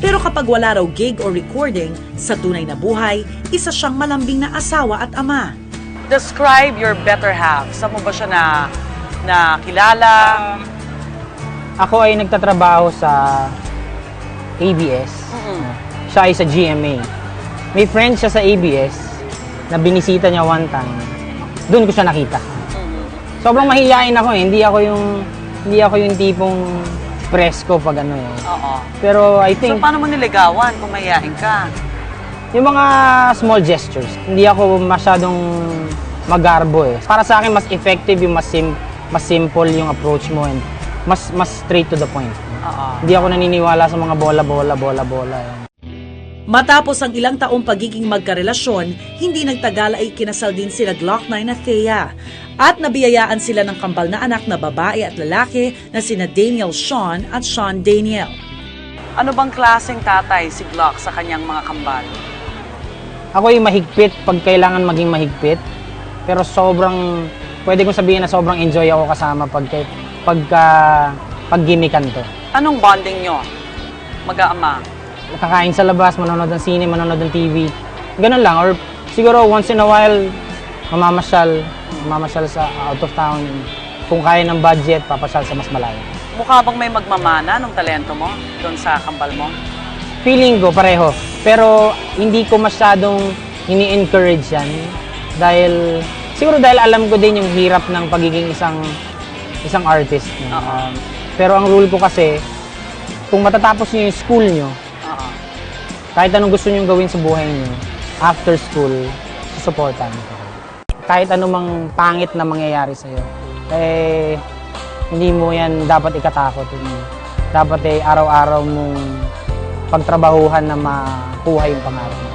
Pero kapag wala raw gig or recording, sa tunay na buhay, isa siyang malambing na asawa at ama. Describe your better half. Saan mo ba siya na kilala? Ako ay nagtatrabaho sa ABS. Siya ay sa GMA. May friend siya sa ABS na binisita niya one time. Doon ko siya nakita. Sobrang mahihain ako eh. Hindi ako yung tipong presko pag ano eh. Oo. Pero I So, think paano mo niligawan kung mahihain ka? yung mga small gestures, hindi ako masyadong magarbo eh. Para sa akin, mas effective yung mas simple yung approach mo and mas straight to the point. Oo. Hindi ako naniniwala sa mga bola. Eh. Matapos ang ilang taong pagiging magkarelasyon, hindi nagtagal ay kinasal din sila Glock 9 at Thea. At nabiyayaan sila ng kambal na anak na babae at lalaki na sina Daniel Sean at Sean Daniel. Ano bang klaseng tatay si Glock sa kanyang mga kambal? Ako yung mahigpit pag kailangan maging mahigpit. Pero pwede kong sabihin na sobrang enjoy ako kasama pag-gimikan to. Anong bonding nyo? Mag-aama? Kakain sa labas, manonood ng sine, manonood ng TV. Ganun lang. Or siguro once in a while, mamamasyal sa out of town. Kung kaya ng budget, papasyal sa mas malayo. Mukha bang may magmamana ng talento mo doon sa kambal mo? Feeling ko pareho. Pero hindi ko masyadong ini-encourage yan. Siguro dahil alam ko din yung hirap ng pagiging isang artist. Pero ang rule ko kasi, kung matatapos nyo yung school nyo, kahit anong gusto nyo gawin sa buhay nyo, after school, supportan ko. Kahit anumang pangit na mangyayari sa'yo, hindi mo yan dapat ikatakot. Dapat araw-araw mong pagtrabahuhan na makuha yung pangarap mo.